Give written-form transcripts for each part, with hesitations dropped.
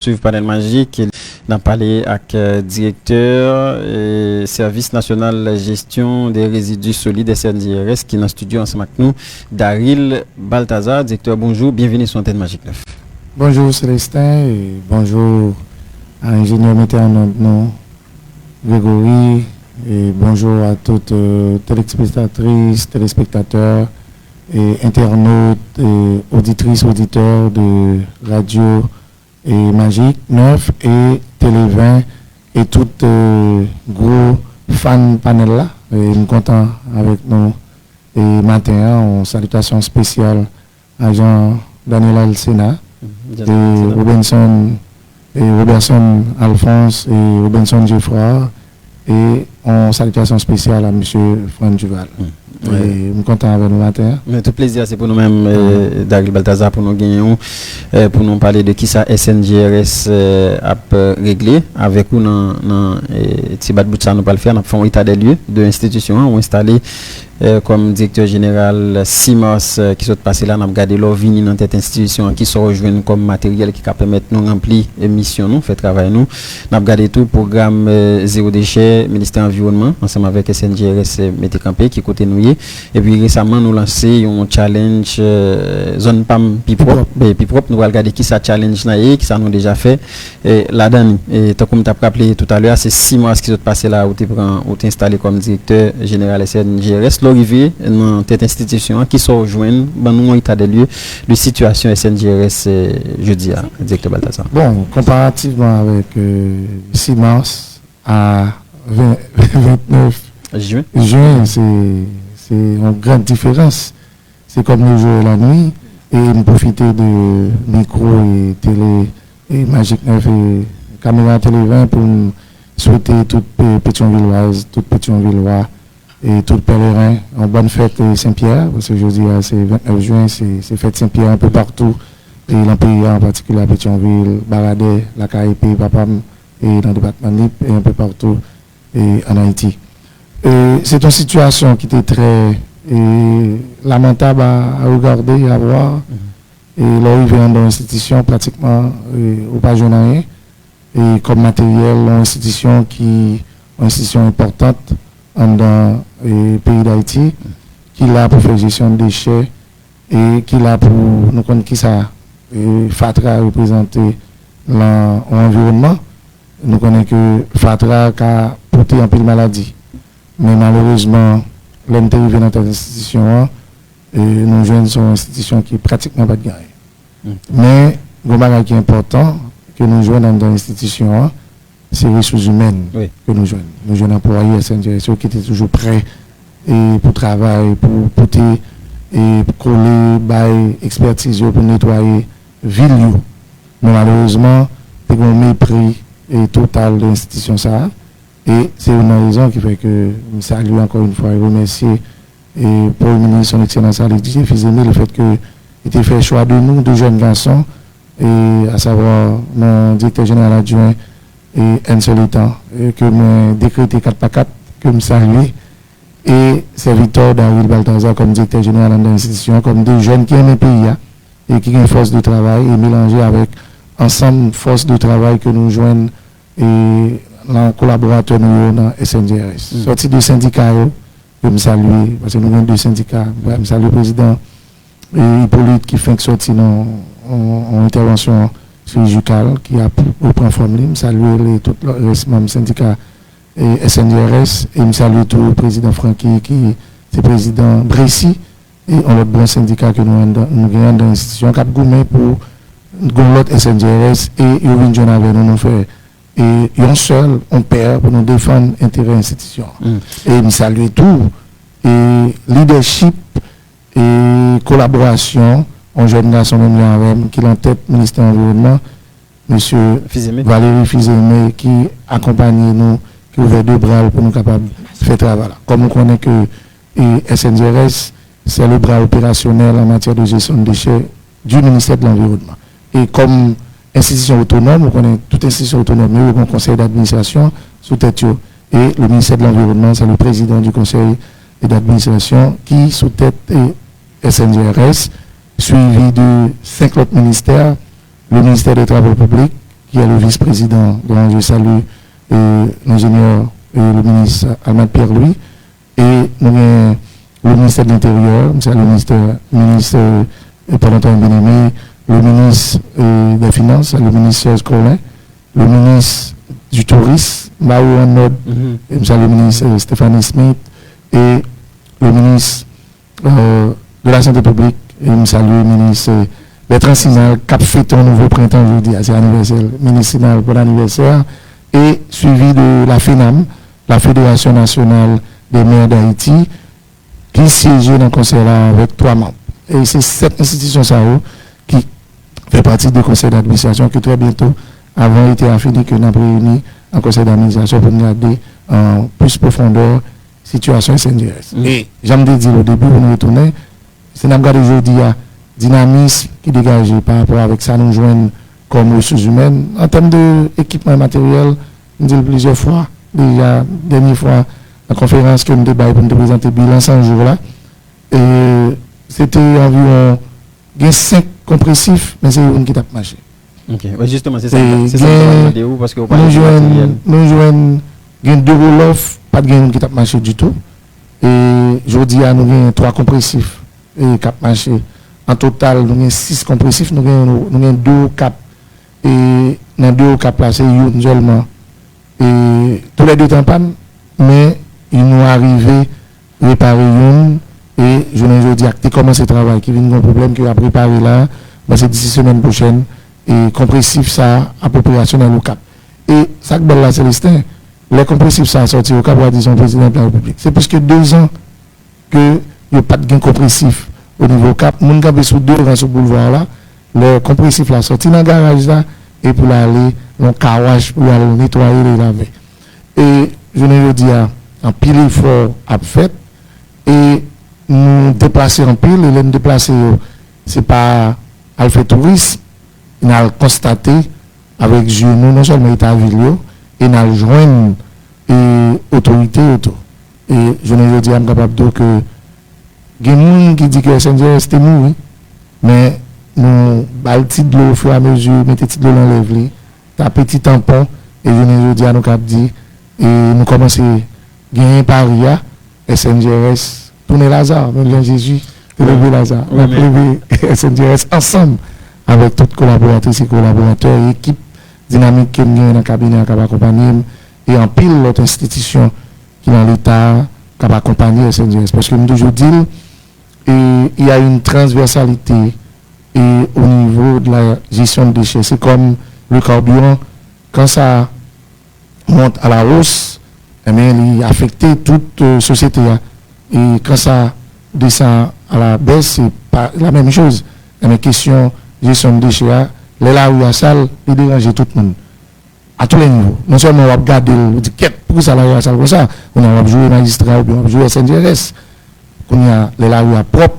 Suivre panel magique, n'a parlé avec directeur et service national de gestion des résidus solides SNDRS qui est dans le studio ensemble avec nous, Daryl Balthazar. Directeur, bonjour, bienvenue sur Antenne Magique 9. Bonjour Célestin et bonjour à l'ingénieur météorologue Grégory et bonjour à toutes téléspectatrices, téléspectateurs et internautes et auditrices, auditeurs de radio et Magique 9 et Télé 20 et tout gros fan panel là. Et je suis content avec nous. Et matin, en salutation spéciale à Jean-Daniel Alcena, et Robertson Alphonse et Robinson Geoffroy et en salutation spéciale à M. Franck Duval. Et je suis content avec nous matin. Mais tout plaisir, c'est pour nous-mêmes, Daryl Balthazar, pour nous gagner, pour nous parler de qui ça SNGRS a réglé. Avec nous, dans Tibat Boutsa, nous pas le faire, nous faisons un état des lieux de l'institution, on a installé comme directeur général 6 mars qui sont passés là, nous avons gardé leur vie dans cette institution qui se rejoignent comme matériel qui permet de nous remplir mission, nous fait travail nous. Nous avons gardé tout le programme zéro déchet, ministère environnement, ensemble avec SNGRS Métécampé qui côté nous. Et puis récemment nous lancé un challenge zone PAM Pipop. Pipop nous allons regarder qui ça challenge naïe, qui ça nous déjà fait. Et là-dedans, et comme tu as rappelé tout à l'heure, c'est 6 mars qui sont passés là où tu es installé comme directeur général SNGRS. Arrivé dans cette institution qui se rejoignent dans nos état des lieux de situation SNGRS jeudi à directeur Balthazar. Bon, comparativement avec 6 mars à 29 juin, c'est une grande différence. C'est comme le jour et la nuit et nous profiter de micro et télé et Magique 9 et caméra télé 20 pour nous souhaiter toutes Pétionvilloises, toutes Pétionvillois et tout pèlerin en bonne fête Saint-Pierre, parce que je dis c'est 29 juin, c'est fête Saint-Pierre un peu partout, et dans le pays en particulier à Pétionville, Baradais, la KIP, Papam, et dans le département NIP, et un peu partout et en Haïti. C'est une situation qui était très lamentable à regarder et à voir, et l'arrivée dans l'institution pratiquement au pas jeune rien, et comme matériel, une institution importante dans le pays d'Haïti, qui l'a pour faire gestion de déchets et qui l'a pour nous connaître qui ça FATRA représenter l'environnement. Nous connaissons que FATRA a porté un peu de maladie. Mais malheureusement, l'homme est arrivé dans cette institution, et nous jeunes sont une institution qui est pratiquement pas de gagne. Mais, le bagage qui est important, que nous jouons dans l'institution, c'est les ressources humaines que nous jouons. Nous jouons employés SNGRS qui étaient toujours prêts pour travailler, pour porter et coller, bailler, expertise pour nettoyer ville. Mais malheureusement, il y a un mépris total de l'institution. Et c'est une raison qui fait que je salue encore une fois et remercier pour le ministre son excellence Alexis Fizemi le fait qu'il ait fait le choix de nous, de jeunes garçons, et à savoir mon directeur général adjoint et un seul temps que moi décrété 4 par 4 que me saluer et c'est Victor Daryl Balthazar comme directeur général de l'institution comme des jeunes qui aiment le pays et qui ont une force de travail et mélangé avec ensemble force de travail que nous joignons et les collaborateurs nous dans SNGRS. Sorti de syndicats je me salue parce que nous avons 2 syndicats je me salue le président et Hippolyte qui fait sortir en intervention Jucal qui a repris forme, saluer tout le reste membres syndicats et SNGRS et me salue tout le président Francky qui est président Brécy et on l'autre bon syndicat que nous avons dans l'institution Cap Gourmet pour l'autre SNGRS et Yovin John avec nous faire et un seul on perd pour nous défendre l'intérêt de l'institution et me salue tout et leadership et collaboration un jeune garçon qui est en tête du ministère de l'Environnement, M. Valérie Fizemé, qui accompagne nous, qui ouvre 2 bras pour nous capables de faire travail. Comme on connaît que SNGRS, c'est le bras opérationnel en matière de gestion de déchets du ministère de l'Environnement. Et comme institution autonome, on connaît toute institution autonome, mais il y a un conseil d'administration sous tête. Et le ministère de l'Environnement, c'est le président du conseil d'administration qui sous tête SNGRS, suivi de 5 autres ministères, le ministère des Travaux publics, qui est le vice-président, dont je salue l'ingénieur et le ministre Ahmad Pierre-Louis, et nous avons le ministère de l'Intérieur, le ministre Valentin Bien-Aimé, le ministre des Finances, le ministre Serge Colin, le ministre du Tourisme, Mario Arnaud, le ministre Stéphanie Smith, et le ministre de la Santé publique, et le ministre Bertrand Sinal, qui a fait un nouveau printemps aujourd'hui, c'est anniversaire, ministre Sinal pour l'anniversaire, et suivi de la FENAM, la Fédération nationale des maires d'Haïti, qui siège dans le conseil avec 3 membres. Et c'est cette institution qui fait partie du conseil d'administration que très bientôt, avant été affiné que nous avons réuni un conseil d'administration pour regarder en plus profondeur la situation SNJRS. Et j'aime dire au début, pour nous retourner, c'est nous regarder aujourd'hui la dynamisme qui dégage par rapport avec ça, nous joignons comme ressources humaines. En termes d'équipement matériel, nous disons plusieurs fois, déjà, dernière fois, la conférence que nous débattons pour nous présenter le bilan 100 jours là, et c'était environ 5 compressifs, mais c'est une qui t'a marché. Ok, ouais, justement, c'est ça que je demande parce que nous jouons 2 roll-off, pas de gain qui t'a marché du tout. Et aujourd'hui, nous avons 3 compressifs qui ont marché. En total, nous avons 6 compressifs, nous avons 2 caps. Et dans 2 caps là, c'est une seulement. Et tous les 2 temps panne, mais ils nous arrivé à réparer une. Et je ne dis pas commencé le travail, qui vient un problème qui va préparer là, c'est d'ici semaine prochaine. Et compressif, ça, appropriation dans le cap. Et ça que là, Célestin, les compressifs, ça a sorti au cap, on a dit son président de la République. C'est plus que 2 ans que il n'y a pas de gain compressif au niveau cap. Mon gars, sous 2 rangs sur le boulevard là, le compressif là sorti dans le garage là, et pour aller dans le carrage, pour aller nettoyer les laver. Et je ne dis pas, en pile effort à fait, et nous déplacer en pile, et nous déplacer, c'est pas à faire tourisme. Nous avons constaté avec nous, non seulement l'État ville, et nous avons joint l'autorité autour. Et je ne dis pas capable de dire que il y a des gens qui disent que SNJRS était mou, mais nous avons de l'eau au fur et à mesure, mettons de l'eau dans l'enlève, un petit tampon, et je ne dis pas nous avons dit, et nous commençons à gagner Paris, SNJRS, tourner Lazare, même Jésus, lever Lazare, on a levé SNJRS ensemble. Avec toutes collaboratrices et collaborateurs, équipe dynamique qui est dans le cabinet qui va accompagner, et en pile l'autre institution qui est dans l'État qui va accompagner SNJRS. Parce que nous toujours dit, il y a une transversalité et au niveau de la gestion de déchets. C'est comme le carburant, quand ça monte à la hausse, eh bien, il affecte toute société. Et quand ça descend à la baisse, c'est pas la même chose. Mais question gestion de déchets, les là où il y a salle, il dérange tout le monde. À tous les niveaux. Non seulement on va regarder, on dit, pourquoi ça là salle comme ça? On va jouer magistrat, on va jouer SNJRS. On y a les là où il y a propre,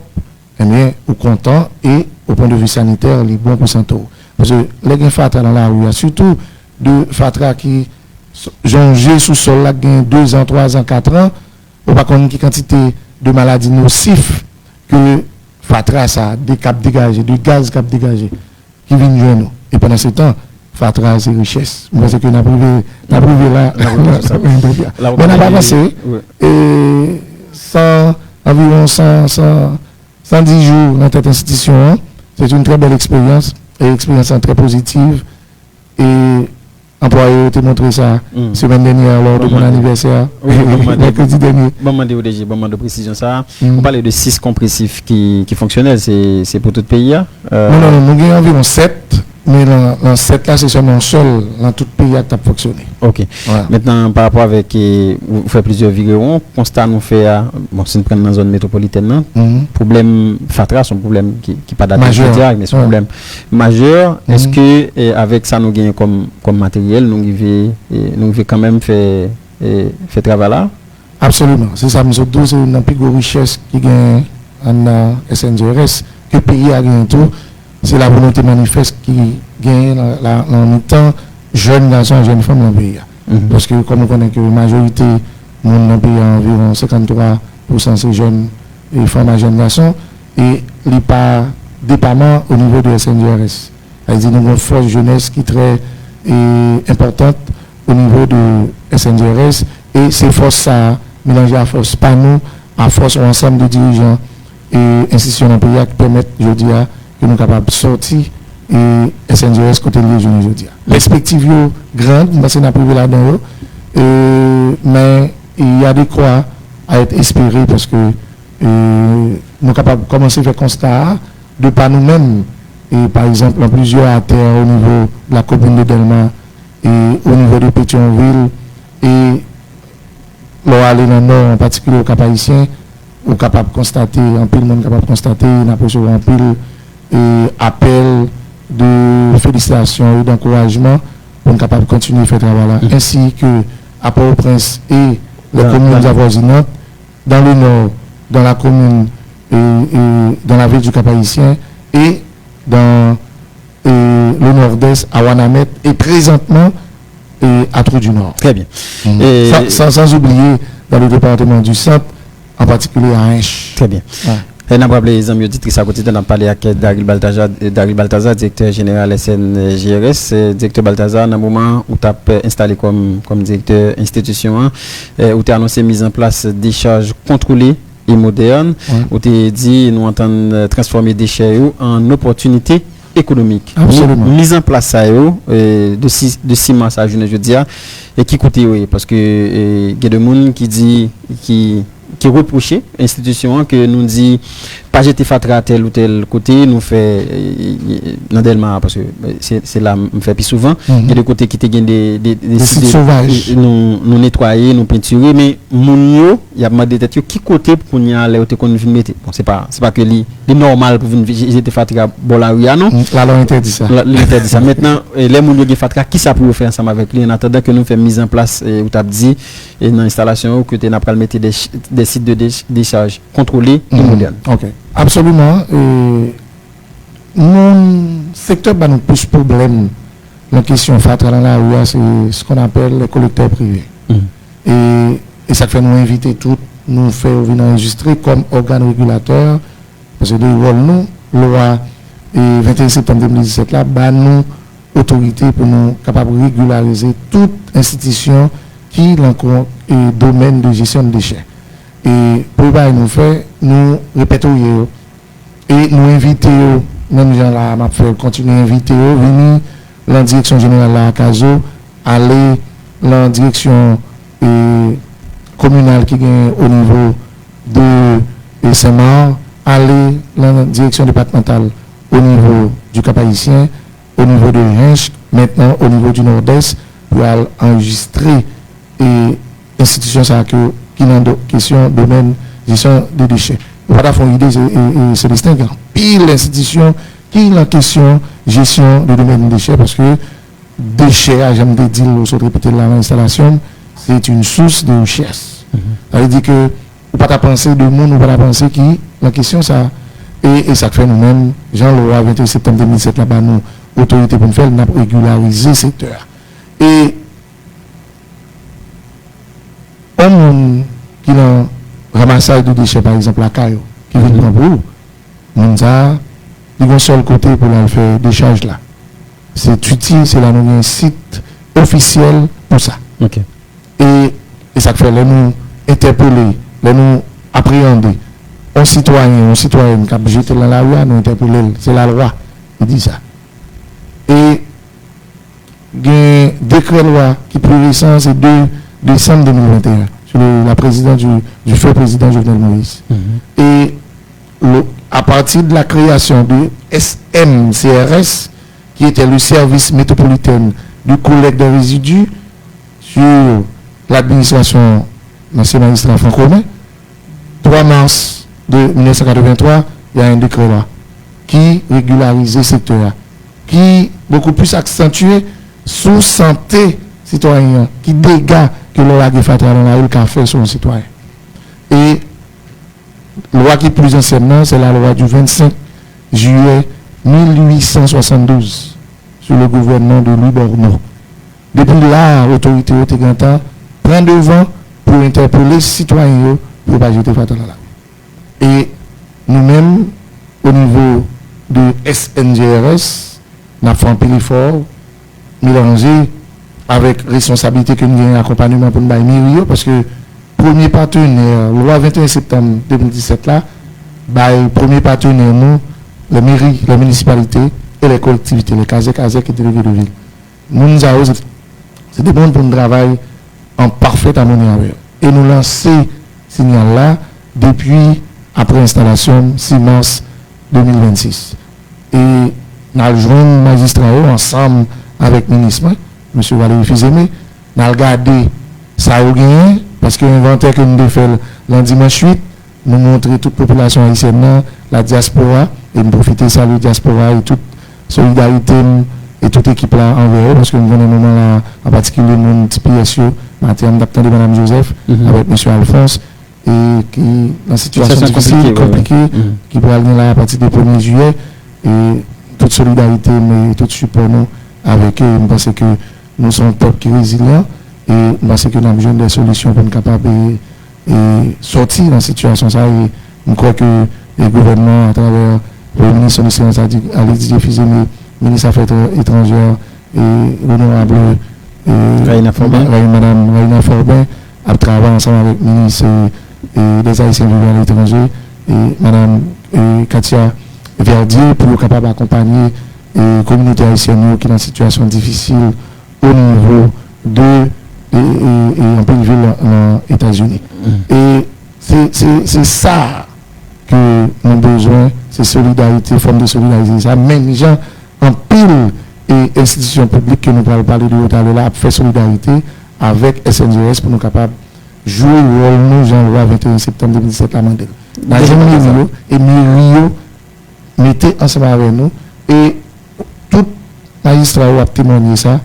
eh bien, au content et au point de vue sanitaire, les bons pourcentages. Parce que les gens fatra dans la rue, surtout de fatra qui jongent sous sol là, 2 ans, 3 ans, 4 ans, on va connaître quantité de maladies nocives que fatra ça, des caps dégagés, du gaz cap dégagé, qui viennent jouer nous. Et pendant ce temps, fatra c'est richesse. Parce que nous avons prouvé là, on a avancé, et environ 110 jours dans cette institution, c'est une très belle expérience, et expérience très positive, et employé te montré ça semaine dernière lors de mon anniversaire, mercredi dernier. Bon, de précision ça. On parlait de 6 compressifs qui fonctionnent, c'est pour tout le pays. Non, nous avons environ 7, mais dans 7 là, c'est seulement seul dans tout le pays qui a fonctionné. Ok. Voilà. Maintenant, par rapport avec, vous faites plusieurs vidéos, constat nous fait, bon, si nous prenons dans la zone métropolitaine, problème fatra, c'est un problème qui pas d'adresse direct, mais c'est un problème majeur. Est-ce que, avec ça, nous gagnons comme matériel, nous devons quand même faire travail là? Absolument. C'est ça, mais surtout, c'est une plus grosse richesse qui gagne en SNJRS, que le pays a gagné tout. C'est la volonté manifeste qui gagne en même temps jeunes garçons et jeunes femmes dans le pays. Parce que comme on connaît que la majorité du monde dans le pays, environ 53% c'est jeunes et femmes et jeunes garçons, et il n'y a pas dépendant au niveau de SNJRS. C'est-à-dire nous avons une force jeunesse qui est très importante au niveau de SNGRS et ces forces à mélanger à force, pas nous, à force un ensemble de dirigeants et institutions dans le pays qui permettent, je dis, que nous sommes capables de sortir et SNGRS côté de je dis. Perspective grande, parce qu'on a privé là-dedans, mais il y a des croix à être espérées parce que nous sommes capables de commencer à faire constat de pas nous-mêmes. Et par exemple, en plusieurs artères au niveau de la commune de Delma et au niveau de Pétionville et l'on aller dans le nord, en particulier au Cap Haïtien, on est capable de constater, en pile monde capable de constater, on a reçu en pile appel de félicitations et d'encouragement pour être capable de continuer à faire travail là. Ainsi que à Port-au-Prince et les communes avoisinantes, dans le nord, dans la commune et dans la ville du Cap Haïtien et dans le nord-est à Wanamet et présentement à Trou du Nord. Très bien. Sans oublier dans le département du centre, en particulier à Hinch. Très bien. On a rappelé les amis auditrices à côté, on a parlé avec Daryl Balthazar, directeur général SNGRS. Directeur Balthazar, dans le moment où tu as installé comme directeur institution, où tu as annoncé mise en place des charges contrôlées et modernes, où tu as dit nous entendons transformer des déchets en opportunités économiques. Absolument. Mise en place ça de 6 mois à journée, je dis, et qui coûte, parce que il y a des gens qui dit qui reprochait institution que nous dit pas jeter fatra à tel ou tel côté nous fait dans Delma parce que c'est là me fait plus souvent il y a des côtés qui te gagne des sites sauvages nous nettoyer nous peinturer mais moun yo y a demandé tête qui côté pour y aller ou te qu'on vinn mettre bon c'est pas que li normal pour vinn jeter fatra bon la rue non la loi interdit ça maintenant les moun yo gen fatra qui ça pour faire ensemble avec lui en attendant que nous fait mise en place ou t'a dit et dans installation que tu n'a pas mettre des sites de décharge contrôlés et modernes. OK. Absolument. Mon secteur nous pose problème. La question fatra dans la rue, c'est ce qu'on appelle les collecteurs privés. Et ça fait nous inviter tous, nous faire venir enregistrer comme organe régulateur, parce que le rôle nous, loi 21 septembre 2017 là, nous autorité pour nous capables de régulariser toute institution qui l'encore est domaine de gestion de déchets. Et pour nous faire, nous répétons et nous invitons, même gens là, m'a fait continuer à inviter, venir dans la direction générale à Caso, aller dans la direction communale qui est au niveau de Saint-Marc, aller dans la direction départementale au niveau du Cap Haïtien, au niveau de Hinch, maintenant au niveau du Nord-Est, pour enregistrer et institution ça qui dans question domaine gestion des déchets. Voilà font idée c'est distinguer pile l'institution qui la question gestion de domaine des déchets parce que déchets à jamais dit le répéter là l'installation c'est une source de richesse. Ça veut dire que ou pas penser de monde ou pas penser qui la question ça et ça fait nous-mêmes Jean Laurent 21 septembre 2007 là-bas nous autorité pour nous faire n'a régulariser le secteur et on qui dans ramassage de déchets par exemple la caillou qui vient de Bambou on a un seul côté pour la faire décharge là c'est utile c'est là un site officiel pour ça et ça fait nous interpeller nous appréhender un citoyen qui a jeté dans la rue nous interpeller c'est la loi qui dit ça et un décret loi qui plus récent c'est 2 décembre 2021 sur la présidence du feu président Jovenel Moïse. Et à partir de la création de SMCRS, qui était le service métropolitain du collecte de résidus sur l'administration nationale magistrat franco-commun, 3 mars de 1983, il y a un décret là qui régularise le secteur, qui beaucoup plus accentué sous santé citoyen, qui dégâts que le lac Fatra dans la rue qu'a fait sur un citoyen. Et la loi qui est plus ancienne, c'est la loi du 25 juillet 1872 sur le gouvernement de Louis Borneau. Depuis là, l'autorité prend devant pour interpeller les citoyens pour ne pas jeter Fatra dans la rue. Et nous-mêmes, au niveau de SNGRS, nous avons fait un peu l'effort mélanger avec responsabilité que nous avons accompagnement pour nous mairie, parce que premier partenaire, le 21 septembre 2017 là, premier partenaire nous, les mairies, les municipalités et les collectivités, les CASEC et délégués de ville. Nous avons, c'est des bons pour nous travailler en parfaite harmonie avec eux. Et nous lancer ce signal là depuis après installation 6 mars 2026. Et nous avons joué magistrat ensemble avec le ministre, M. Valérie Fizemé, nous avons regardé ça a gagné, parce que l'inventaire que nous avons fait le dimanche 8, nous montrer toute la population haïtienne, la diaspora, et nous profiter de ça, la diaspora et toute solidarité et toute équipe là envers eux, parce que nous avons un moment là, en particulier mon petit PSU, en termes d'acteur de Mme Joseph, avec M. Alphonse, et qui, dans une situation difficile, compliquée, qui peut aller là à partir du 1er juillet, et toute solidarité, mais tout support nous avec eux. Je pense que nous sommes un peuple qui est résilient, et je pense que nous avons besoin de solutions pour nous capables de sortir dans cette situation. Ça, et je crois que le gouvernement, à travers le ministre de l'Économie, Alexis Fizemé, ministre des Affaires étrangères, et l'honorable Madame Raina Forbin, a travaillé ensemble avec le ministre des Haïtiens vivant à l'étranger et Madame Katia Verdier pour être capable d'accompagner la communauté haïtienne qui est dans une situation difficile au niveau de en pleine ville aux États-Unis. Et c'est ça que nous avons besoin, c'est solidarité, forme de solidarité. Ça, même les gens en pile et institutions publiques que nous allons parler de tout à l'heure, à faire solidarité avec SNGS pour nous capables de jouer le rôle nous, Jean-Louis, 21 septembre 2017, la Mandel. La jeune Rio et Mirio mettez ensemble avec nous et tout magistrat a témoigné ça.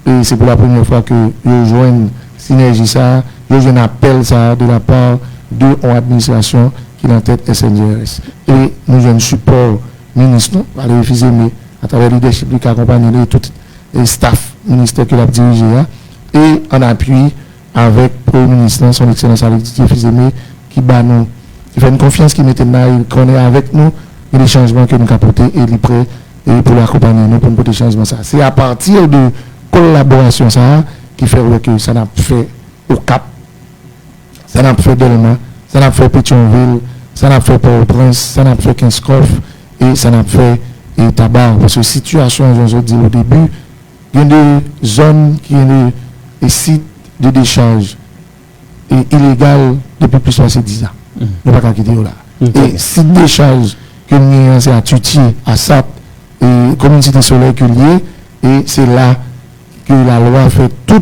Et c'est pour la première fois que nous jouons synergie ça, nous jouons un appel ça de la part de l'administration qui est en tête SNGRS. Et nous avons un support ministre, Valérie Fizemé, à travers le leadership qui accompagne tout le staff ministère que l'a dirigé, et en appui avec le Premier ministre, son Excellence Alexis Fizemé, qui fait une confiance qui mettait là, il connaît avec nous et les changements que nous avons apportés et il est prêt et pour l'accompagner nous pour nous porter changement ça. C'est à partir de collaboration ça qui fait que ça n'a fait au Cap, ça n'a fait Delma, ça n'a fait Pétionville, ça n'a fait Port-au-Prince, ça n'a fait Kinskoff et ça n'a fait Tabac. Parce que situation, je vous ai dit au début, il y a des zones qui ont des sites de décharge illégales depuis plus de 10 ans. On ne peut pas quitter là. Et sites de décharge que nous avons à Tuti, à Sap, et Communauté Soleil que lié, et c'est là que la loi fait tout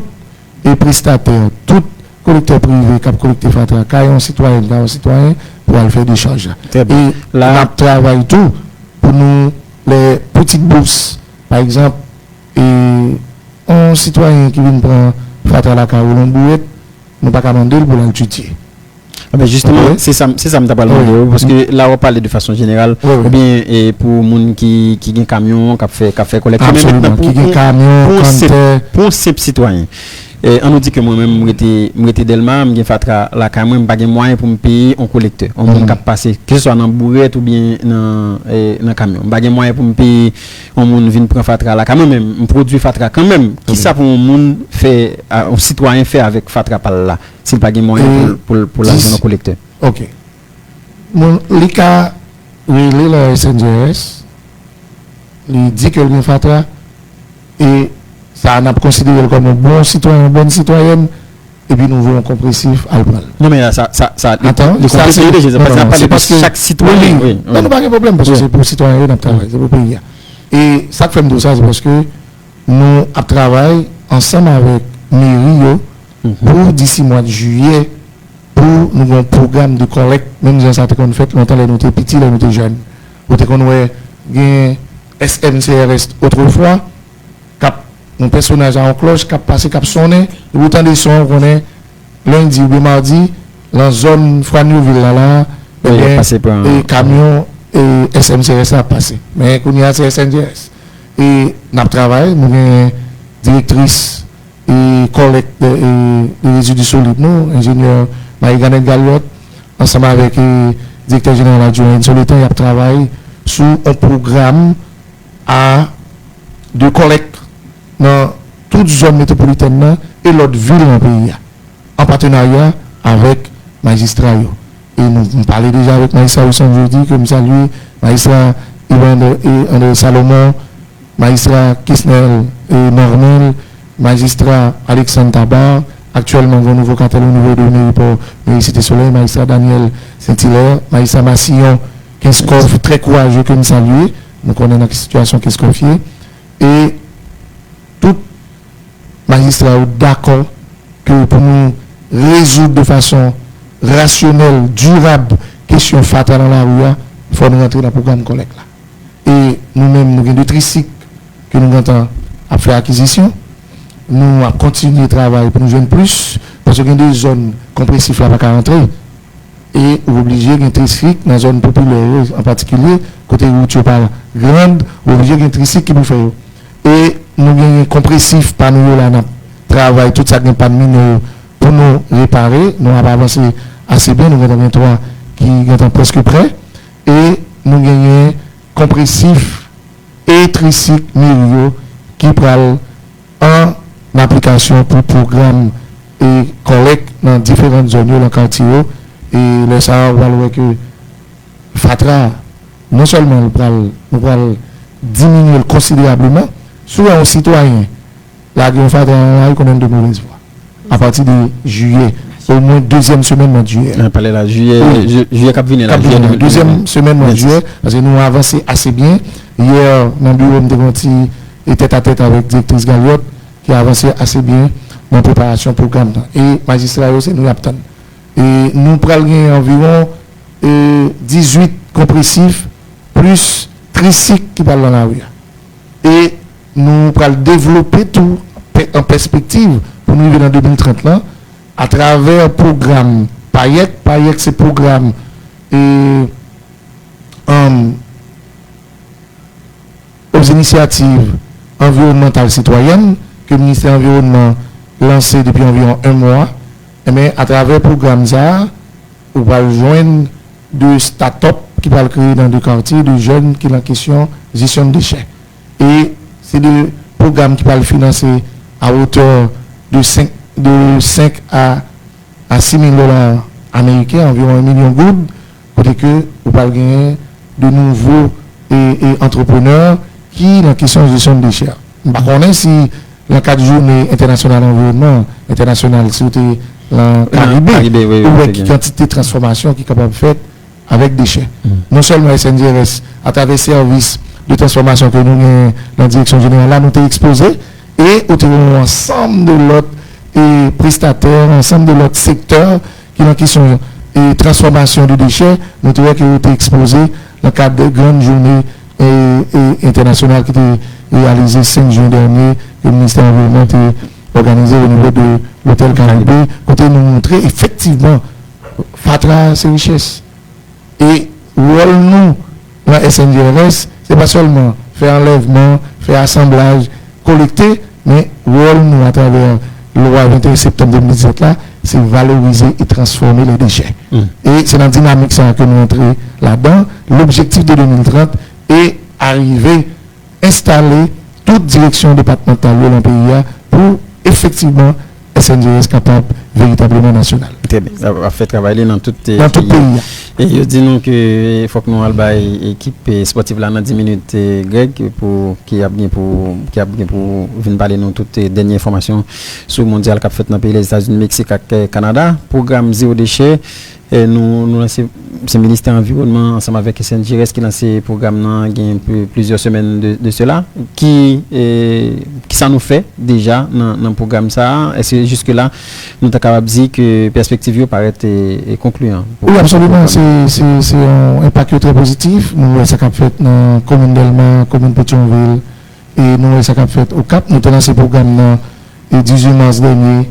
les prestataires, tout collecteur privé qui a collecté Fatra, caillon citoyen, pour aller faire des charges. Et là, on travaille tout pour nous, les petites bourses, par exemple, et un citoyen qui vient prendre Fatra la caillou, on bouette, nous pas commander pour l'altuer. Mais justement, c'est ça me t'a parlé parce que là on parle de façon générale ou bien pour monde qui gagne camion qui fait collecte mais maintenant qui gagne camion pour simple citoyen on nous dit que moi-même m'étais Delma m'gagne Fatra la camion pas gagne moyen pour me payer un collecteur on monde cap passer que ce soit dans bourrette ou bien dans camion pas gagne moyen pour me payer on monde vient prendre Fatra la camion même me produit Fatra quand même qui ça pour monde fait un citoyen fait avec Fatra par là s'il pas gagne moyen pour l'argent collecteur. OK. Mon l'ICA relé la SNGS il dit que le Fatra et ça on a considéré comme un bon citoyen, une bonne citoyenne et puis nous voulons compressif à le prendre. Non mais là ça attends, le compressif déjà parce que chaque citoyen oui. Non pas de problème parce que c'est pour citoyen dans travail, c'est pour pays. Et ça fait de ça c'est parce que nous à travail ensemble avec Mirio pour d'ici mois de juillet pour nous un programme de collecte même si ça qu'on fait longtemps les notés petits les notés jeunes pour qu'on ouais gain SNCRS autrefois cap un personnage en cloche cap passer cap sonner et autant de sons qu'on est lundi ou mardi dans zone Froidneuville là et camion et SNCRS a passé mais qu'on y a c'est SNCRS et n'a travail nous avons directrice et collecte des résidus solides nous ingénieur Marie-Ganette Galliot ensemble avec le directeur général adjoint sur le temps il a travaillé sur un programme de collecte dans toute zone métropolitaine et l'autre ville dans le pays, en partenariat avec magistrats. Et nous parlons déjà avec magistrat Wilson Jeudi, que nous saluons, magistrat André Salomon, magistrat Kisnel et Normil, magistrat Alexandre Tabar, actuellement un nouveau cartel au niveau de Mairie Cité Soleil, magistrat Daniel Saint-Hilaire, magistrat Massillon, Kinskov, très courageux que nous saluons, nous connaissons la situation Kinskov, et tout magistrat d'accord que pour nous résoudre de façon rationnelle, durable, question fatale dans la rue, il faut nous rentrer dans le programme collecte là. Et nous-mêmes, nous avons des tricycles que nous avons à faire acquisition. Nous avons continué le travail pour nous joindre plus, parce qu'il y a des zones compressives là pas rentrer. Et vous obligez de tricycle dans les zones populaires, en particulier, côté où tu parles grande, vous obligez de tricycle qui vous fait. Et nous avons un compressif par nous là, travail, tout ça qui n'est pas de mine pour nous réparer. Nous avons avancé assez bien, nous avons 23 qui sont presque prêts. Et nous avons un compressif et tricycle Mirio qui prend en application pour programme et collecte dans différentes zones dans le quartier. Et le ça va voir que Fatra, non seulement nous allons diminuer considérablement, sur un citoyen, la guerre Fatra a eu quand même de mauvaises voies. À partir de juillet, au moins deuxième semaine de juillet. On parlait là, juillet cap venu là. Deuxième semaine de juillet, parce que nous avons avancé assez bien. Hier, dans le bureau, nous avons tête à tête avec la directrice Galiotte, qui a avancé assez bien dans la préparation du programme. Et magistrat aussi, nous l'attendons. Et nous prenons environ 18 compressifs, plus tricycles qui parlent dans la rue. Et nous allons développer tout en perspective pour nous vivre dans 2030 là, à travers le programme PAYEC. PAYEC, c'est le programme aux initiatives environnementales citoyennes que le ministère de l'Environnement lancé depuis environ un mois. Mais à travers le programme ça, on va joindre de start-up qui va créer dans des quartiers de jeunes qui ont la question de gestion de déchets. Et c'est des programmes qui va le financer à hauteur de 5 à 6 000 $ américains, environ 1 million de gouttes, pour que vous va gagner de nouveaux entrepreneurs qui ont la question de gestion de déchets. Par contre, si dans le cadre de journée internationale environnement, internationale, c'était la Caribé, ou une quantité de transformation qui est capable de faire avec déchets. Non seulement SNJRS, à travers les services de transformation que nous avons dans la direction générale, là, nous avons exposé, et nous avons ensemble de l'autre prestataires, ensemble de l'autre secteur qui ont la question de transformation de déchets, nous avons été exposé dans le cadre de grandes journées internationales qui étaient réalisées 5 juin dernier, que le ministère de l'Environnement a organisé au niveau de l'hôtel Caribé, côté nous montrer effectivement Fatra ses richesses. Et rôle nous, la SNJRS, c'est pas seulement faire enlèvement, faire assemblage, collecter, mais rôle nous à travers le loi 21 septembre 2017 là, c'est valoriser et transformer les déchets. Et c'est dans la dynamique ça que nous entrons là-dedans. L'objectif de 2030 est arriver, installer toute direction départementale dans le pays pour effectivement SNJS capable véritablement national. Très bien. Ça va faire travailler dans tout pays. Et je dis nous qu'il faut que nous allons équipe sportive là dans 10 minutes Greg pour qui a bien pour venir parler nous toutes les dernières informations sur le mondial qu'a fait dans pays les États-Unis, Mexique et Canada, programme zéro déchet. Et nous lançons ce ministère de l'Environnement ensemble avec SNJRS qui lance ce programme il y a plusieurs semaines de cela. Qui ça nous fait déjà dans le programme ça? Est-ce que jusque-là, nous sommes capables de dire que la perspective paraît concluante? Oui, absolument. C'est un impact très positif. Nous avons ça fait dans la commune d'Elma, la commune de Pétionville. Et nous avons ça fait au Cap. Nous avons lancé ce programme le 18 mars dernier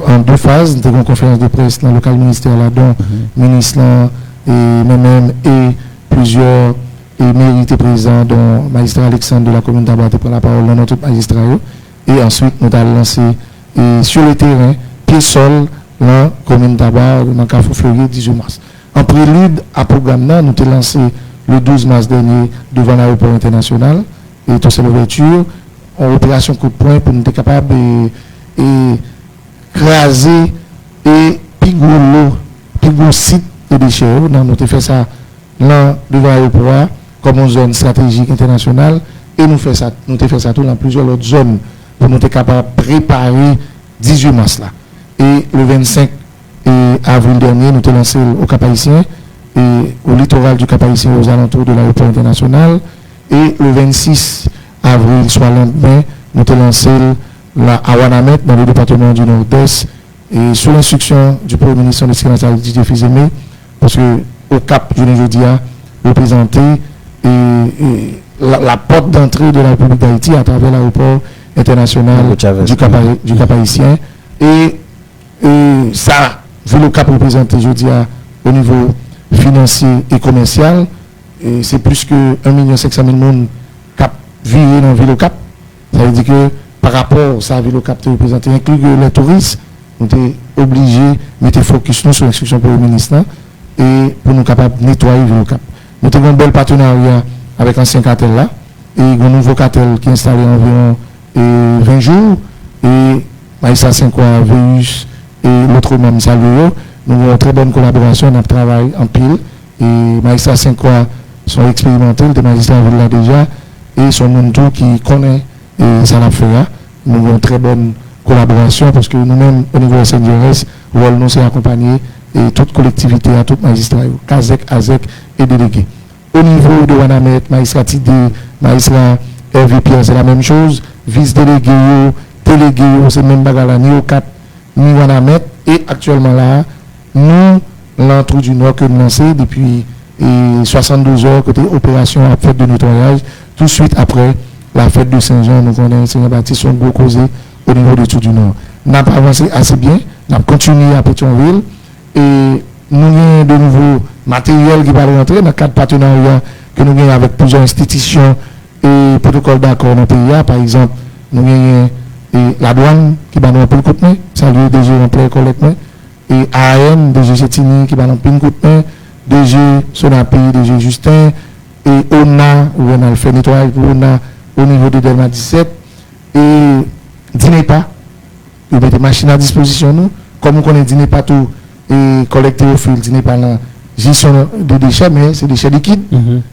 en 2 phases. Nous avons une conférence de presse dans le local ministère là-dedans, ministre et moi-même et plusieurs mérités présents, dont le magistrat Alexandre de la commune d'Abat prend la parole dans notre magistrat. Et ensuite, nous avons lancé sur le terrain, pied-sol, dans la commune d'Abat, dans le Carrefour Fleurier, 18 mars. En prélude à programme, nous avons lancé le 12 mars dernier devant l'aéroport international. Et tout c'est l'ouverture. en opération coup de poing pour nous être capables de craser et plus gros site de déchets. Nous avons fait ça là devant l'aéroport comme une zone stratégique internationale et nous avons fait ça tout dans plusieurs autres zones pour nous être capables de préparer 18 mars là. Et le 25 avril dernier, nous avons lancé au Cap-Haïtien et au littoral du Cap-Haïtien aux alentours de l'aéroport international. Et le 26 avril, soit le lendemain, nous avons lancé à Ouanamet, dans le département du Nord-Est, et sous l'instruction du Premier ministre de l'excellence Didier Fils-Aimé, parce que au Cap, je ne dis pas, représenté la porte d'entrée de la République d'Haïti à travers l'aéroport international du Cap-Haïtien. Et ça, vu le Cap représenté, je dis, au niveau financier et commercial, et c'est plus que 1 500 000 personnes cap vivent dans Ville Cap. Ça veut dire que par rapport à ça, Ville Cap te représente, inclus les touristes, nous sommes obligés de mettre focus nous sur l'instruction pour le ministre et pour nous capables de nettoyer Ville Cap. Nous avons un bel partenariat avec l'ancien cartel là, et un nouveau cartel qui est installé environ 20 jours, et Maïssa Saint-Croix, Véus et l'autre même Salvio. Nous avons une très bonne collaboration, on travaille en pile, et Maïssa Saint-Croix sont expérimentés, les magistrats là déjà, et sont monde qui connaît et ça l'a fait là. Nous avons une très bonne collaboration parce que nous-mêmes, au niveau de SNJRS, nous sommes accompagnés et toute collectivité, à tout magistrat, CASEC, ASEC et délégués. Au niveau de Ouanamet, magistrat Tidé, magistrat RVP, c'est la même chose. Vice-délégué, délégué, c'est même bagarre ni au Cap, ni Ouanamet. Et actuellement là, nous, l'entrée du Nord que nous lançons depuis 72 heures côté opération à fête de nettoyage, tout de suite après la fête de Saint-Jean, nous connaissons Saint-Baptiste, sont gros causés au niveau de tout du Nord. Nous n'avons pas avancé assez bien, nous avons continué à Pétionville et nous avons de nouveaux matériels qui vont rentrer dans le cadre de partenariat que nous avons avec plusieurs institutions et protocoles d'accord dans le pays. Par exemple, nous avons la douane qui va nous un peu le coup de main, salut DG Rempler collectement, et AN, DG Chetini qui va nous un peu le coup de main, DG Sonapi, DG Justin, et ONA, où on a le fait nettoyage pour ONA au niveau de Delma 17, et Dinepa, ils mettent des machines à disposition nous, comme on connaît Dinepa tout, et collecter au fil, Dinepa la gestion de déchets, mais c'est des déchets liquides,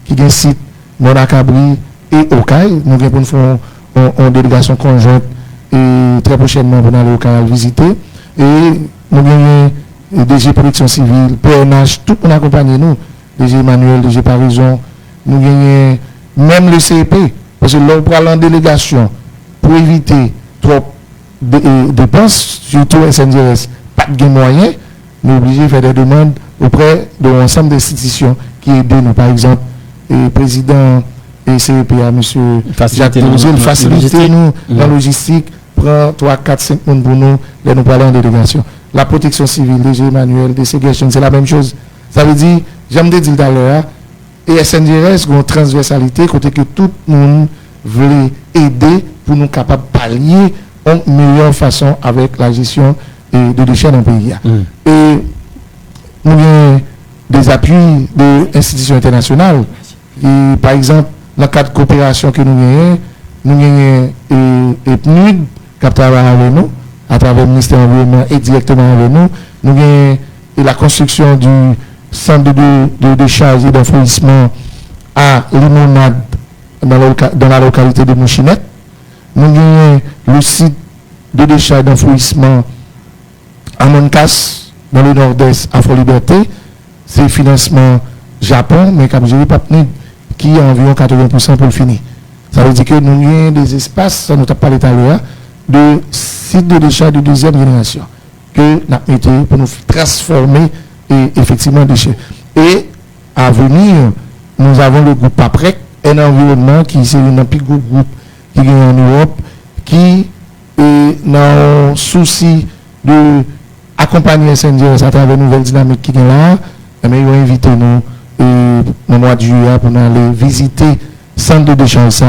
qui ont un site Monacabri et Okaï, nous avons faire une délégation conjointe, et très prochainement, on va aller au Okaï visiter, et nous avons DG Protection Civile, PNH, tout le monde accompagne nous, DG Emmanuel, DG Parison, nous avons même le CEP, parce que l'on prend en délégation pour éviter trop de dépenses, surtout SNJRS, pas de moyens, nous sommes obligés de faire des demandes auprès de l'ensemble des institutions qui aident nous, par exemple, le président et CEP, M. Jacques Douzil, faciliter nous la logistique, prend 3, 4, 5 personnes pour nous, et nous parler en délégation. La protection civile, DG Emmanuel, DC Gershon, c'est la même chose. Ça veut dire, j'aime dire tout à l'heure, et SNJRS a une transversalité, côté que tout le monde veut aider pour nous capables de pallier en meilleure façon avec la gestion de déchets dans le pays. Et nous avons des appuis de institutions internationales. Et, par exemple, dans le cadre de coopération que nous avons PNUD qui travaille avec nous, à travers le ministère de l'Environnement et directement avec nous. Nous avons la construction du centre de décharge et d'enfouissement à Limonade dans la localité de Mouchinette. Nous avons le site de décharge d'enfouissement à Moncas, dans le nord-est, à Fort-Liberté. C'est financement Japon, mais comme je n'ai pas PNUD, qui a environ 80% pour le finir. Ça veut dire que nous avons des espaces, ça nous a parlé tout à l'heure, de sites de déchets de deuxième génération que nous avons mis pour nous transformer et effectivement déchets. Et à venir, nous avons le groupe APREC, un environnement qui est un plus gros groupe qui est en Europe, qui est dans le souci de accompagner SNJRS à travers une nouvelle dynamique qui est là. Mais ils ont invité nous au mois de juillet pour aller visiter le centre de décharge.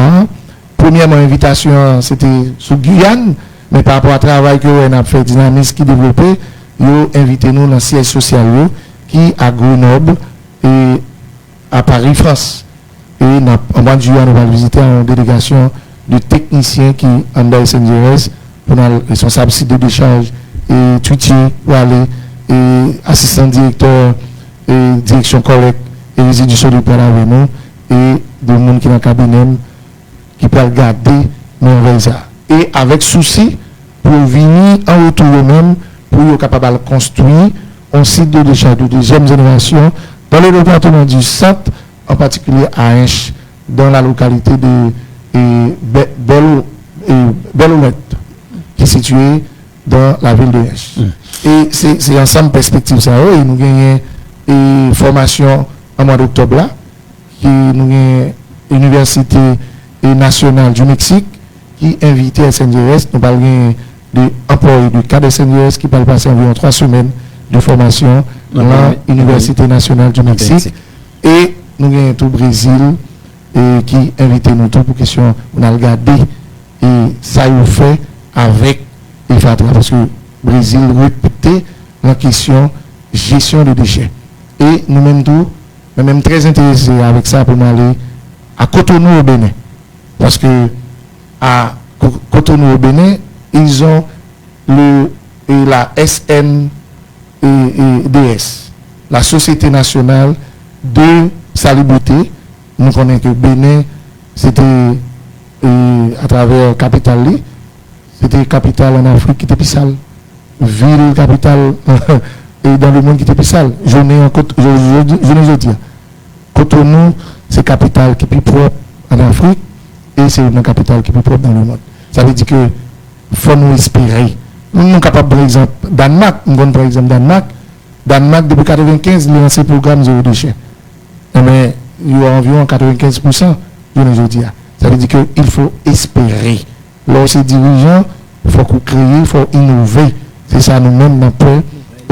Premièrement, invitation, c'était sous Guyane, mais par rapport au travail que nous avons fait, dynamisme qui développé, ils ont invité nous dans le siège social qui est à Grenoble et à Paris, France. Et en mois de juillet, nous allons visiter une délégation de techniciens qui en dans SNGRS pour les responsables site de décharge et tuitier pour aller et assistant directeur et direction collecte et résidus solides pour avec nous et de monde qui dans le cabinet qui peut regarder nos ça et avec souci pour venir en retour eux-mêmes pour être capable de construire un site de décharge de deuxième génération dans le département du centre, en particulier à Hinche, dans la localité de Bellolette, qui est située dans la ville de Hinche. Et c'est ensemble perspective ça. Et nous gagnons une formation en mois d'octobre là, qui nous gagnons l'Université nationale du Mexique, qui invite SNGRS, nous parlons de employés du cadre SNGRS qui va passer environ 3 semaines de formation dans l'Université nationale du Mexique. Et nous avons tout le Brésil qui invite nous tout pour question. On a regardé et ça y fait avec l'IFATRA parce que le Brésil réputé la question gestion de déchets. Et nous-mêmes tout, nous-mêmes très intéressés avec ça pour aller à Cotonou au Bénin. Parce que à Cotonou au Bénin, ils ont la SNDS, la Société nationale de salubrité. Nous connaissons que Bénin, c'était à travers capitale, c'était capitale en Afrique qui était plus sale. Ville, capitale et dans le monde qui était plus sale. Je ne dis Cotonou, c'est capitale qui est plus propre en Afrique et c'est une capitale qui est plus propre dans le monde. Ça veut dire que faut nous espérer. Nous sommes capables, par exemple, Danemark, par exemple, Danemark, depuis 1995, il a lancé le programme zéro déchet. Mais il y a environ 95%, je ne dis pas. Ça veut dire qu'il faut espérer. Lorsque dirigeants, il faut créer, il faut innover. C'est ça nous-mêmes, nous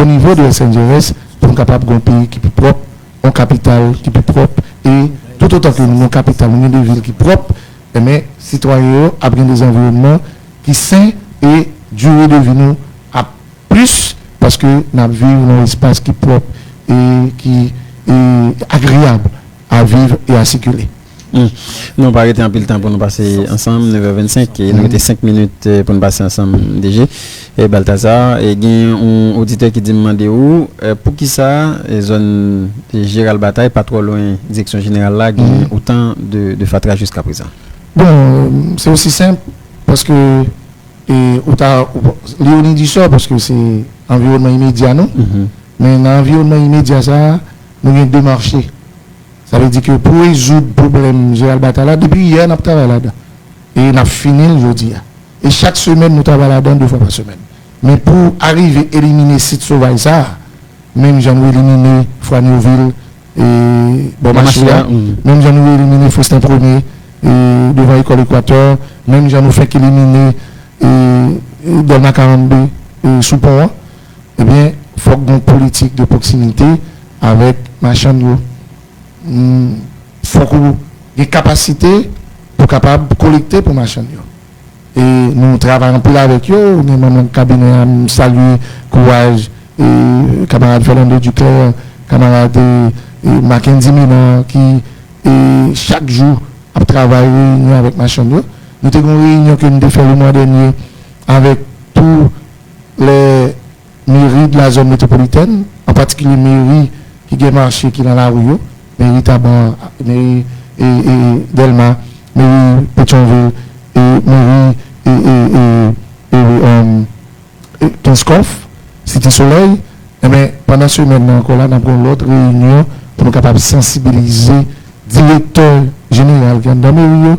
au niveau de SNGRS, pour être capable d'un pays qui est plus propre, un capital qui est plus propre, et tout autant que nous avons un capital, nous avons des villes qui sont propres, mais citoyens ont des environnements qui sont sains et durée de vie nous à plus parce que nous vivons dans un espace qui est propre et qui est agréable à vivre et à circuler. Nous pas arrêter un peu le temps pour nous passer ensemble 9h25 et nous avons 5 minutes pour nous passer ensemble DG et Balthazar et il y a un auditeur qui demande où pour qui ça zone de Gérald Bataille pas trop loin direction générale là il y a autant de fatras jusqu'à présent. Bon, c'est aussi simple parce que Léonie dit ça parce que c'est environnement immédiat non mais dans l'environnement immédiat ça nous avons deux marchés. Ça veut dire que pour résoudre le problème Gérald Bataille, depuis hier, nous avons travaillé là-dedans. Et nous avons fini aujourd'hui. Et chaque semaine, nous travaillons là-dedans 2 fois par semaine. Mais pour arriver à éliminer le site sauvage, ça, même j'en ai éliminé Froigneville et Bomachia, même j'en ai éliminé Faustin Premier devant l'école Équateur, même j'en ai fait éliminer Delma 42 Soupon. Eh bien, il faut une politique de proximité avec Machandou. Il faut qu'il y ait des capacités pour capable de collecter pour machin. Et nous travaillons plus avec eux, nous avons un cabinet à saluer, courage, et camarade Fernando Duclerc, camarade Mackenzie Mina, qui chaque jour a travaillé avec machin. Nous avons une réunion que nous avons fait le mois dernier avec tous les mairies de la zone métropolitaine, en particulier les mairies qui ont marché qui dans la rue. Mairie Taban, mairie Delma, mairie Pétionville, mairie Kinskoff, Cité Soleil. Mais pendant ce moment encore là, nous avons l'autre réunion pour nous capables de sensibiliser directeur général qui est dans la mairie,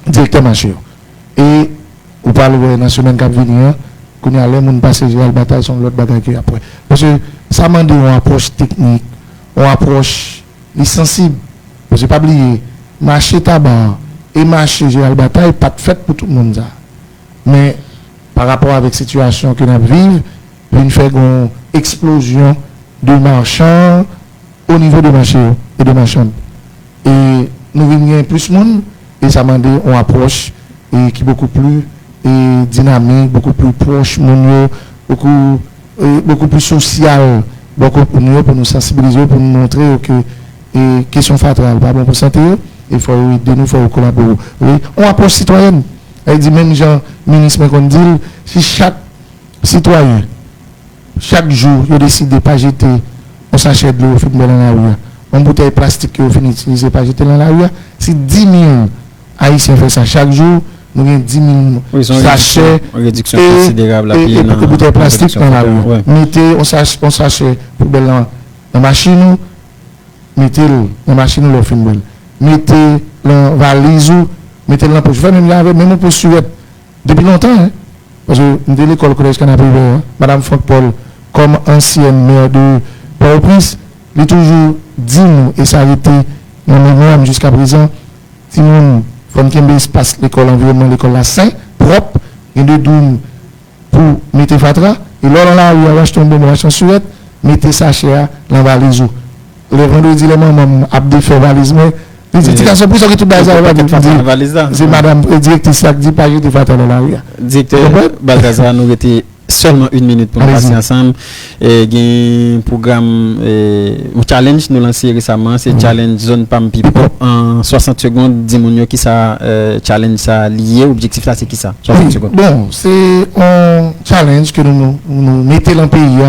directeur marché. Et vous parlez de la semaine qui vient, qu'on a l'air de passer la bataille sur l'autre bataille après. Parce que ça m'a dit une approche technique. On approche les sensibles. Je ne pas oublier, marché tabac et marché Gérald Bataille, pas de fait pour tout le monde. Mais par rapport avec la situation que nous vivons, il fait une explosion de marchands au niveau de marché et de marchands. Et nous venons plus de monde et ça m'a dit on approche et qui est beaucoup plus dynamique, beaucoup plus proche, beaucoup plus social. Beaucoup pour nous sensibiliser, pour nous montrer que les questions fatales pas bon pour santé, il faut aider nous, il faut collaborer. Oui, on approche citoyenne. Elle dit même Jean, ministre, qu'on dit, si chaque citoyen, chaque jour, il décide de ne pas jeter un sachet de l'eau dans la rue, une bouteille plastique qui finit d'utiliser pas jeter dans la rue, si 10 000 Haïtiens font ça chaque jour, nous avons 10 000 sachets et bouteilles plastiques dans la rue. Mettez un sachet poubelle dans la machine, mettez la machine dans le film. Mettez la valise, mettez la poche. Même pour suivre depuis longtemps, hein, parce que de l'école collège Canapé, Madame Franck Paul, comme ancienne maire de Port-au-Prince, il a toujours dit nous, et ça a été dans le mémoire jusqu'à présent, si nous faut qu'il y ait un espace, l'école environnement, l'école la sain, propre, et de doum pour mettre fatra, et là, là, on va acheter un bon achat suette, mettez sachet dans la valise. Le vendredi, les mamans a défait valise, mais l'éducation pour ça que tout le valise là. C'est madame directrice qui dit pas de fatra dans la rue. Directeur Balthazar, nous étions seulement 1 minute pour nous passer ensemble. Et un programme, un challenge nous lancé récemment, c'est challenge zone Pampi en 60 secondes. Dis-moi qui ça challenge ça lié. Objectif là c'est qui ça? 60 secondes. Bon, c'est un challenge que nous mettons dans le pays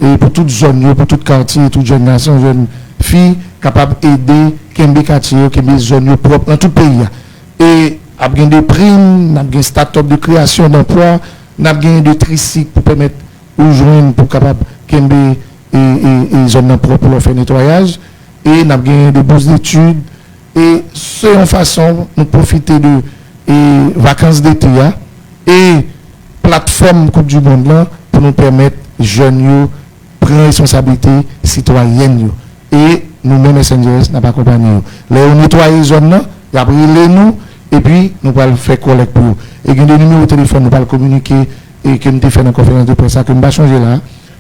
et pour toute zone, pour tout quartier, toute jeune nation, jeune fille capable d'aider Kembe quartier, Kembe zone propre dans tout le pays. Et avec des primes, avec des start-up de création d'emplois. Nous avons gagné de tricycles pour permettre aux jeunes pour capable Kembe et zones propres pour faire nettoyage. Et nous avons gagné de bourses d'études. Et c'est une façon de profiter de vacances d'été et plateforme Coupe du Monde là, pour nous permettre jeunes de prendre responsabilité citoyenne. Et nous-mêmes, SNJS, n'a pas accompagné. Là, on nettoie les zones là, il y a nous. Et puis, nous allons faire collecte pour eux. Et il y a des numéros de téléphone, nous allons communiquer et que nous avons fait une conférence de presse, que nous allons changer là,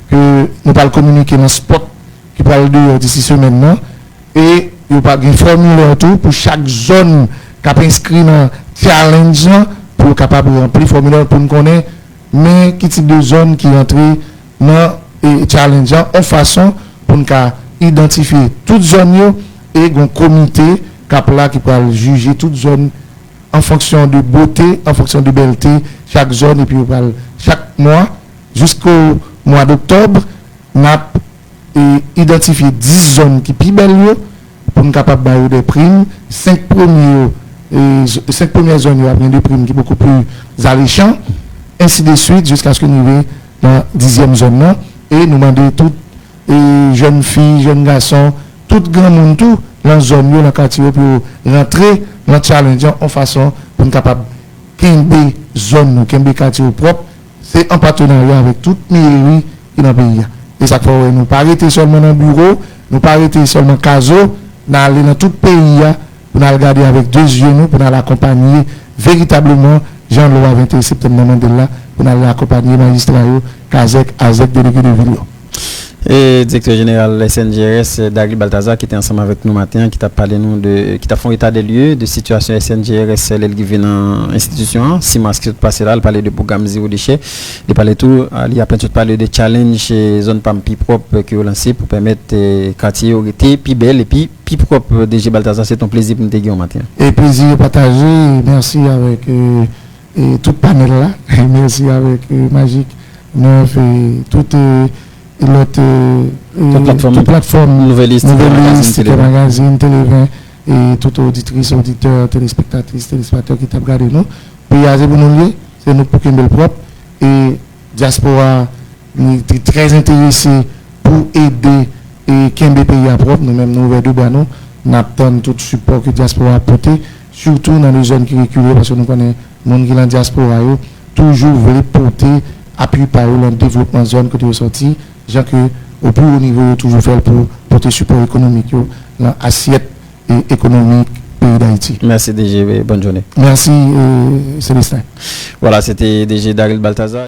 que nous allons communiquer dans le spot qui parle de d'ici semaine là. Et il y a une formule tout pour chaque zone qui a inscrit dans le challenge pour capable de remplir le formulaire pour nous connaître, mais quel type de zone qui entre dans le challenge en façon pour nous identifier toute zone et un comité qui peut juger toute zone en fonction de beauté, en fonction de belleté, chaque zone, et puis chaque mois, jusqu'au mois d'octobre, on a identifié 10 zones qui sont plus belles pour nous capables de des primes. 5 premières zones ont des primes qui sont beaucoup plus alléchantes, ainsi de suite, jusqu'à ce que nous arrivions dans la 10e zone. Là, et nous demandons toutes les jeunes filles, jeunes garçons, tout grand monde, tout dans la zone, dans le quartier, pour rentrer dans le challenge en façon pour être capable de zone, de quartier propre. C'est en partenariat avec toute mairie qui est dans le pays. Et ça fait nous ne pas arrêter seulement dans le bureau, nous ne pas arrêter seulement caso, nous aller dans tout le pays pour nous regarder avec 2 yeux, pour nous accompagner véritablement Jean-Laurent 21 septembre Mandela, pour nous accompagner magistrat, Kazek, Azek, délégué de ville. Et directeur général SNJRS Dagli Balthazar qui était ensemble avec nous matin, qui t'a parlé qui t'a fait état des lieux de situation SNJRS qui vient dans l'institution. Si masque tout passé là, il parlait de programme zéro déchet, il parlait tout, il y a plein de parler de challenge zone Pampi propre que vous lancez pour permettre quartier été plus belle et puis plus propre. DG Balthazar, c'est ton plaisir pour nous t'aider au matin. Et plaisir partagé, merci avec tout panel là, merci avec Magic Neuf et tout l'autre plateforme Nouvelliste, magazine, Télé20 et toute auditrice, auditeur, téléspectateur qui t'a regardé nous. Puis c'est nous pour Kembe propre et diaspora est très intéressé pour aider et Kembe pays à propre. Nous-mêmes nous ouverts de nous n'attendons tout le support que diaspora a apporté, surtout dans les zones qui reculent parce que nous connaissons les gens qui sont dans la diaspora toujours veulent porter appui par eux dans le développement de zone que tu es sorti. Gens que au plus haut niveau, toujours faire pour porter support économique dans l'assiette économique pays d'Haïti. Merci DG, bonne journée. Merci Célestin. Voilà, c'était DG Daryl Balthazar.